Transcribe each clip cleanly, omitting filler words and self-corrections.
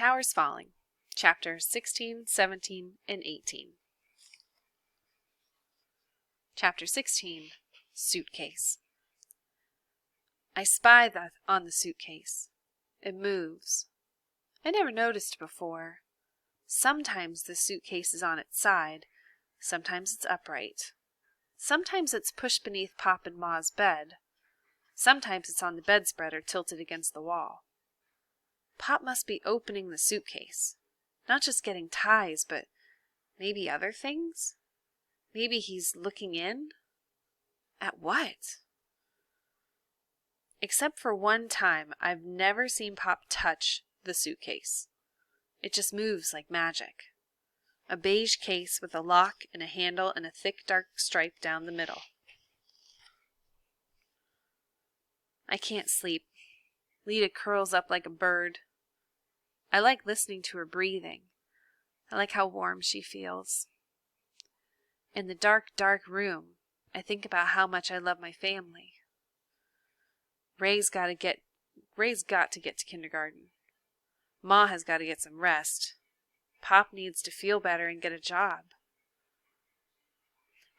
Towers Falling, Chapters 16, 17, and 18. Chapter 16, Suitcase. I spy on the suitcase. It moves. I never noticed before. Sometimes the suitcase is on its side, sometimes it's upright. Sometimes it's pushed beneath Pop and Ma's bed. Sometimes it's on the bedspread or tilted against the wall. Pop must be opening the suitcase. Not just getting ties, but maybe other things? Maybe he's looking in? At what? Except for one time, I've never seen Pop touch the suitcase. It just moves like magic. A beige case with a lock and a handle and a thick dark stripe down the middle. I can't sleep. Lita curls up like a bird. I like listening to her breathing. I like how warm she feels. In the dark, dark room, I think about how much I love my family. Ray's got to get to kindergarten. Ma has got to get some rest. Pop needs to feel better and get a job.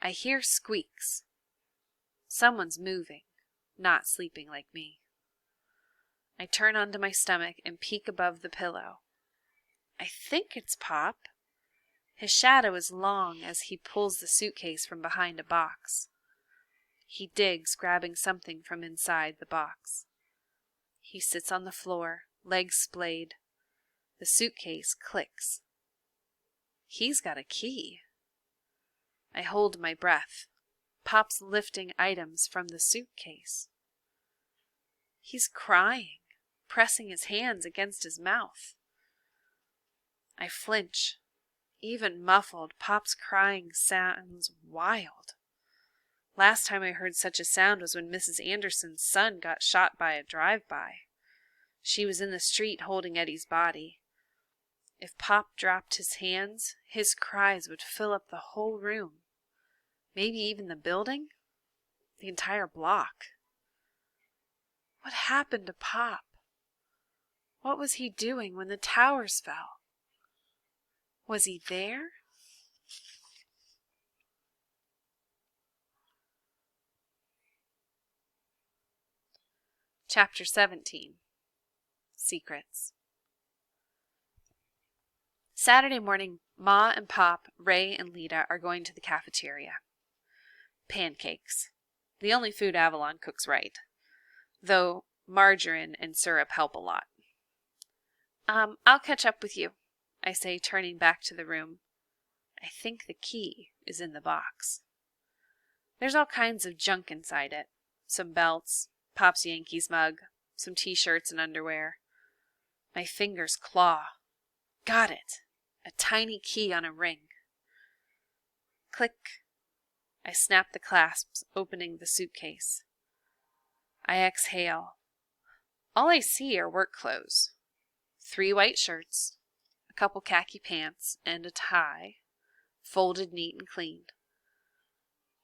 I hear squeaks. Someone's moving, not sleeping like me. I turn onto my stomach and peek above the pillow. I think it's Pop. His shadow is long as he pulls the suitcase from behind a box. He digs, grabbing something from inside the box. He sits on the floor, legs splayed. The suitcase clicks. He's got a key. I hold my breath. Pop's lifting items from the suitcase. He's crying, pressing his hands against his mouth. I flinch. Even muffled, Pop's crying sounds wild. Last time I heard such a sound was when Mrs. Anderson's son got shot by a drive-by. She was in the street holding Eddie's body. If Pop dropped his hands, his cries would fill up the whole room. Maybe even the building? The entire block. What happened to Pop? What was he doing when the towers fell? Was he there? Chapter 17, Secrets. Saturday morning, Ma and Pop, Ray and Lita are going to the cafeteria. Pancakes. The only food Avalon cooks right. Though margarine and syrup help a lot. I'll catch up with you, I say, turning back to the room. I think the key is in the box. There's all kinds of junk inside it. Some belts, Pop's Yankees mug, some t-shirts and underwear. My fingers claw. Got it. A tiny key on a ring. Click. I snap the clasps, opening the suitcase. I exhale. All I see are work clothes. 3 white shirts, a couple khaki pants, and a tie, folded neat and clean.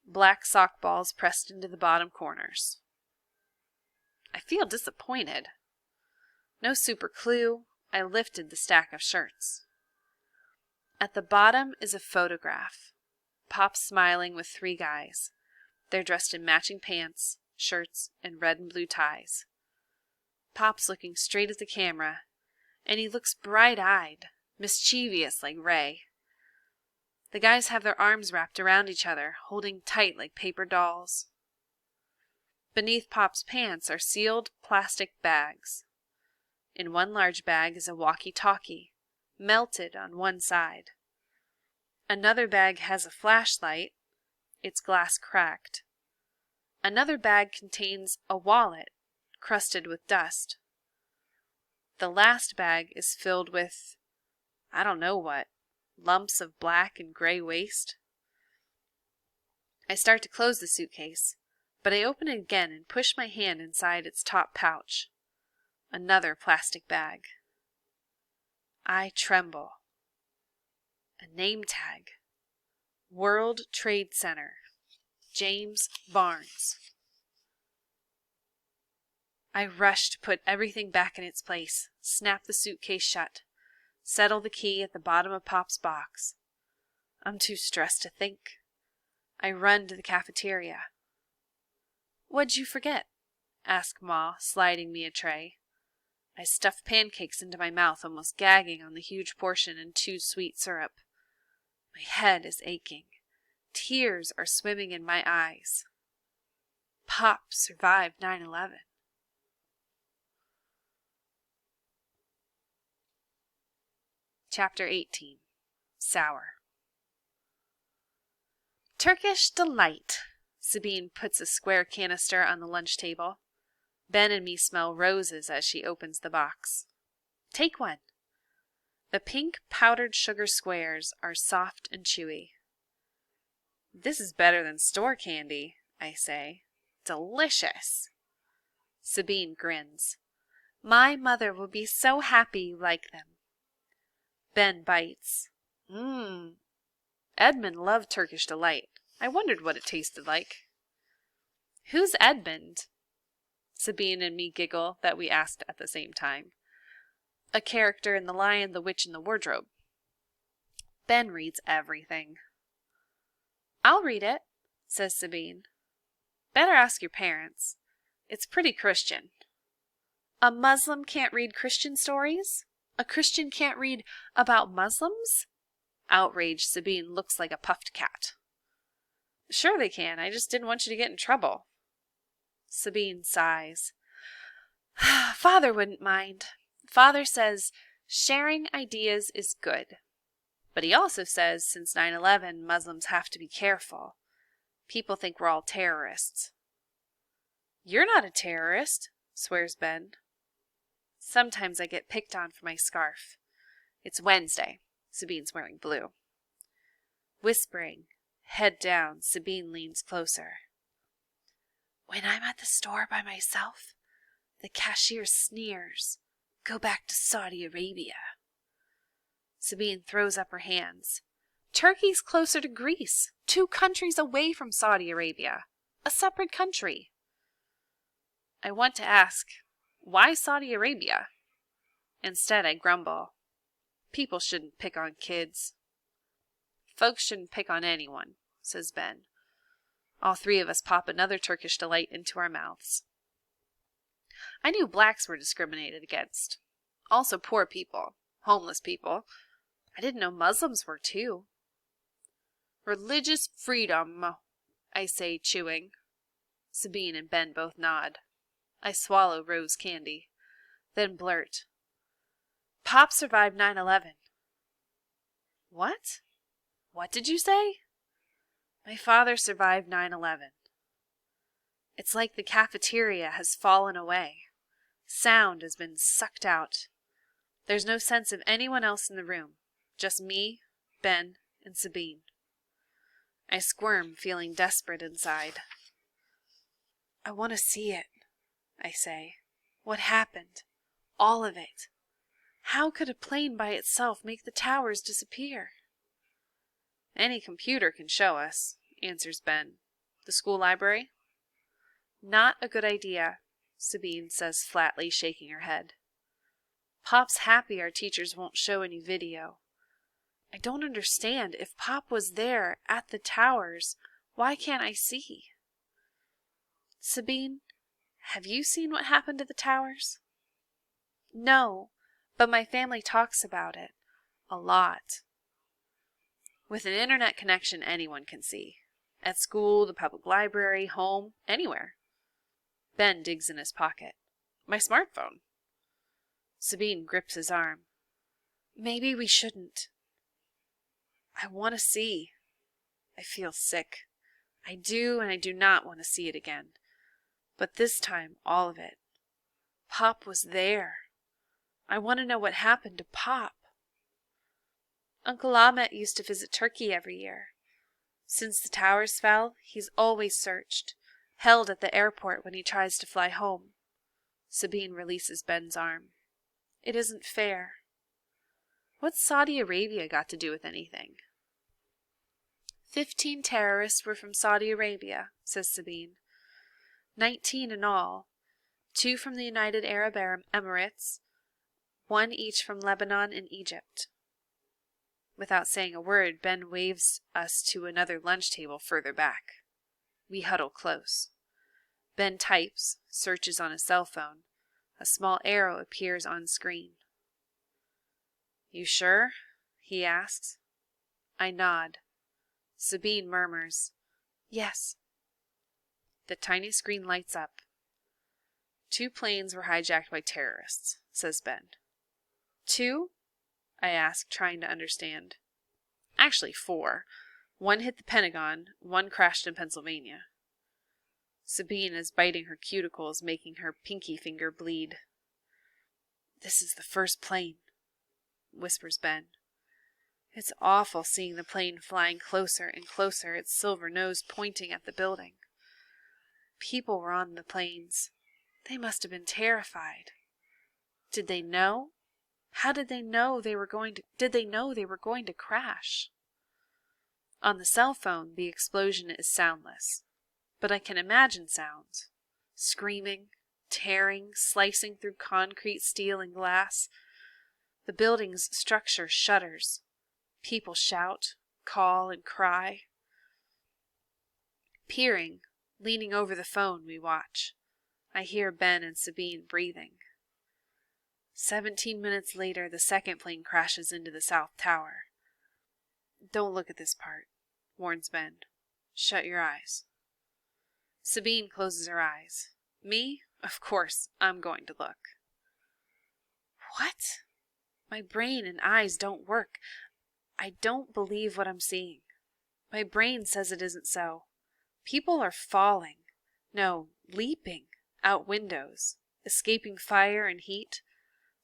Black sock balls pressed into the bottom corners. I feel disappointed. No super clue. I lifted the stack of shirts. At the bottom is a photograph. Pop smiling with 3 guys. They're dressed in matching pants, shirts, and red and blue ties. Pop's looking straight at the camera, and he looks bright-eyed, mischievous like Ray. The guys have their arms wrapped around each other, holding tight like paper dolls. Beneath Pop's pants are sealed plastic bags. In one large bag is a walkie-talkie, melted on one side. Another bag has a flashlight, its glass cracked. Another bag contains a wallet, crusted with dust. The last bag is filled with, I don't know what, lumps of black and gray waste. I start to close the suitcase, but I open it again and push my hand inside its top pouch. Another plastic bag. I tremble. A name tag. World Trade Center. James Barnes. I rush to put everything back in its place, snap the suitcase shut. settle the key at the bottom of Pop's box. I'm too stressed to think. I run to the cafeteria. What'd you forget? Asked Ma, sliding me a tray. I stuffed pancakes into my mouth, almost gagging on the huge portion and too sweet syrup. My head is aching. Tears are swimming in my eyes. Pop survived 9/11. Chapter 18. Sour. Turkish delight. Sabine puts a square canister on the lunch table. Ben and me smell roses as she opens the box. Take one. The pink powdered sugar squares are soft and chewy. This is better than store candy, I say. Delicious. Sabine grins. My mother will be so happy you like them. Ben bites. Edmund loved Turkish delight. I wondered what it tasted like. Who's Edmund? Sabine and me giggle that we asked at the same time. A character in The Lion, the Witch, and the Wardrobe. Ben reads everything. I'll read it, says Sabine. Better ask your parents. It's pretty Christian. A Muslim can't read Christian stories? A Christian can't read about Muslims? Outraged, Sabine looks like a puffed cat. Sure they can. I just didn't want you to get in trouble. Sabine sighs. Father wouldn't mind. Father says sharing ideas is good. But he also says since 9/11, Muslims have to be careful. People think we're all terrorists. You're not a terrorist, swears Ben. Sometimes I get picked on for my scarf. It's Wednesday. Sabine's wearing blue. Whispering, head down, Sabine leans closer. When I'm at the store by myself, the cashier sneers. Go back to Saudi Arabia. Sabine throws up her hands. Turkey's closer to Greece, 2 countries away from Saudi Arabia, a separate country. I want to ask, why Saudi Arabia? Instead, I grumble. People shouldn't pick on kids. Folks shouldn't pick on anyone, says Ben. All 3 of us pop another Turkish delight into our mouths. I knew blacks were discriminated against. Also poor people, homeless people. I didn't know Muslims were too. Religious freedom, I say, chewing. Sabine and Ben both nod. I swallow rose candy, then blurt. Pop survived 9/11. What? What did you say? My father survived 9/11. It's like the cafeteria has fallen away. Sound has been sucked out. There's no sense of anyone else in the room. Just me, Ben, and Sabine. I squirm, feeling desperate inside. I want to see it, I say. What happened? All of it. How could a plane by itself make the towers disappear? Any computer can show us, answers Ben. The school library? Not a good idea, Sabine says flatly, shaking her head. Pop's happy our teachers won't show any video. I don't understand. If Pop was there at the towers, why can't I see? Sabine, have you seen what happened to the towers? No, but my family talks about it. A lot. With an internet connection, anyone can see. At school, the public library, home, anywhere. Ben digs in his pocket. My smartphone. Sabine grips his arm. Maybe we shouldn't. I want to see. I feel sick. I do and I do not want to see it again. But this time, all of it. Pop was there. I want to know what happened to Pop. Uncle Ahmet used to visit Turkey every year. Since the towers fell, he's always searched, held at the airport when he tries to fly home. Sabine releases Ben's arm. It isn't fair. What's Saudi Arabia got to do with anything? 15 terrorists were from Saudi Arabia, says Sabine. 19 in all. 2 from the United Arab Emirates, one each from Lebanon and Egypt. Without saying a word, Ben waves us to another lunch table further back. We huddle close. Ben types, searches on his cell phone. A small arrow appears on screen. "You sure?" he asks. I nod. Sabine murmurs, "Yes." The tiny screen lights up. 2 planes were hijacked by terrorists, says Ben. 2? I ask, trying to understand. Actually 4. 1 hit the Pentagon, 1 crashed in Pennsylvania. Sabine is biting her cuticles, making her pinky finger bleed. "This is the first plane," whispers Ben. It's awful seeing the plane flying closer and closer, its silver nose pointing at the building. People were on the planes. They must have been terrified. Did they know? How did they know they were going to crash? On the cell phone, the explosion is soundless, but I can imagine sounds. Screaming, tearing, slicing through concrete, steel, and glass. The building's structure shudders. People shout, call, and cry. Peering, leaning over the phone, we watch. I hear Ben and Sabine breathing. 17 minutes later, the second plane crashes into the South Tower. "Don't look at this part," warns Ben. "Shut your eyes." Sabine closes her eyes. Me? Of course, I'm going to look. What? My brain and eyes don't work. I don't believe what I'm seeing. My brain says it isn't so. People are falling. No, leaping out windows, escaping fire and heat,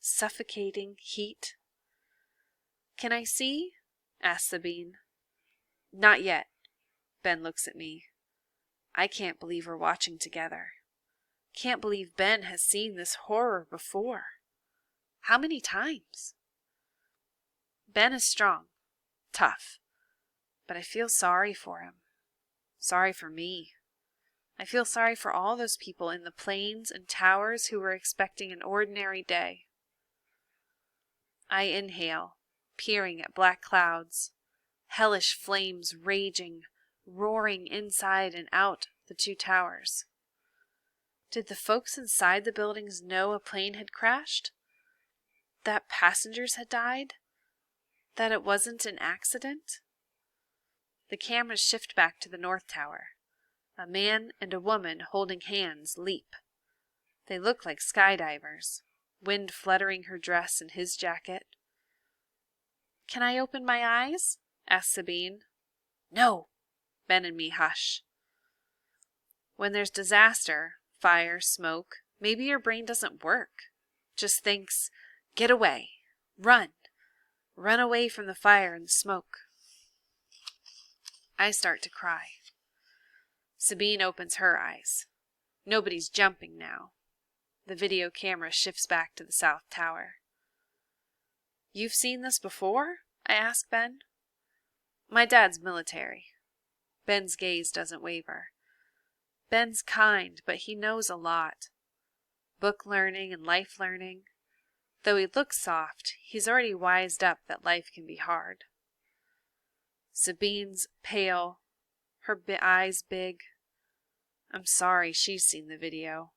suffocating heat. "Can I see?" asks Sabine. "Not yet." Ben looks at me. I can't believe we're watching together. Can't believe Ben has seen this horror before. How many times? Ben is strong, tough, but I feel sorry for him. Sorry for me. I feel sorry for all those people in the planes and towers who were expecting an ordinary day. I inhale, peering at black clouds, hellish flames raging, roaring inside and out the 2 towers. Did the folks inside the buildings know a plane had crashed? That passengers had died? That it wasn't an accident? The cameras shift back to the North Tower. A man and a woman holding hands leap. They look like skydivers, wind fluttering her dress and his jacket. "Can I open my eyes?" asks Sabine. "No!" Ben and me hush. When there's disaster, fire, smoke, maybe your brain doesn't work. Just thinks, get away, run. Run away from the fire and the smoke. I start to cry. Sabine opens her eyes. Nobody's jumping now. The video camera shifts back to the South Tower. "You've seen this before?" I ask Ben. My dad's military. Ben's gaze doesn't waver. Ben's kind, but he knows a lot. Book learning and life learning. Though he looks soft, he's already wised up that life can be hard. Sabine's pale, her eyes big. I'm sorry she's seen the video.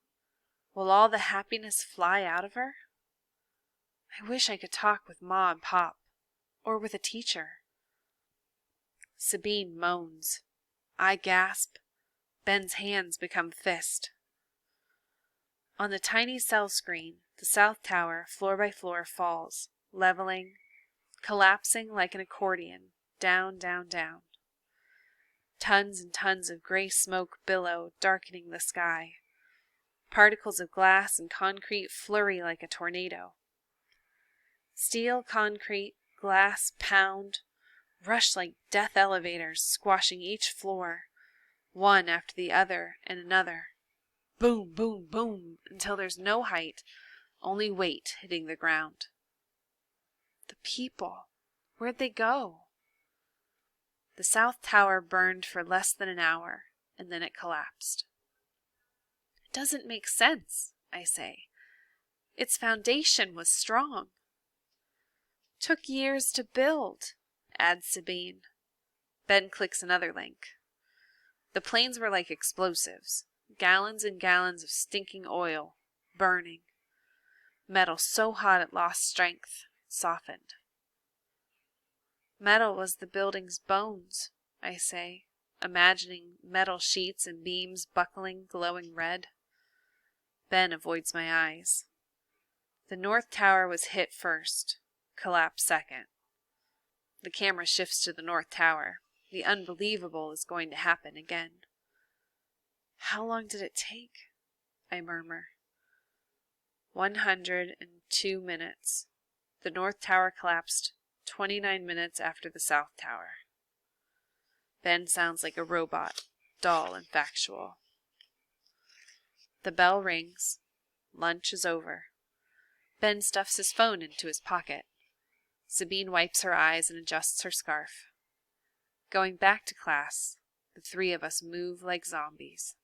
Will all the happiness fly out of her? I wish I could talk with Ma and Pop, or with a teacher. Sabine moans. I gasp. Ben's hands become fist. On the tiny cell screen, the South Tower, floor by floor, falls, leveling, collapsing like an accordion, down, down, down. Tons and tons of gray smoke billow, darkening the sky. Particles of glass and concrete flurry like a tornado. Steel, concrete, glass pound, rush like death elevators, squashing each floor, one after the other and another. Boom, boom, boom, until there's no height, only weight hitting the ground. The people, where'd they go? The South Tower burned for less than an hour, and then it collapsed. It doesn't make sense, I say. Its foundation was strong. Took years to build, adds Sabine. Ben clicks another link. The planes were like explosives. Gallons and gallons of stinking oil, burning. Metal so hot it lost strength, softened. Metal was the building's bones, I say, imagining metal sheets and beams buckling, glowing red. Ben avoids my eyes. The North Tower was hit first, collapsed second. The camera shifts to the North Tower. The unbelievable is going to happen again. How long did it take? I murmur. 102 minutes. The North Tower collapsed 29 minutes after the South Tower. Ben sounds like a robot, dull and factual. The bell rings. Lunch is over. Ben stuffs his phone into his pocket. Sabine wipes her eyes and adjusts her scarf. Going back to class, the three of us move like zombies.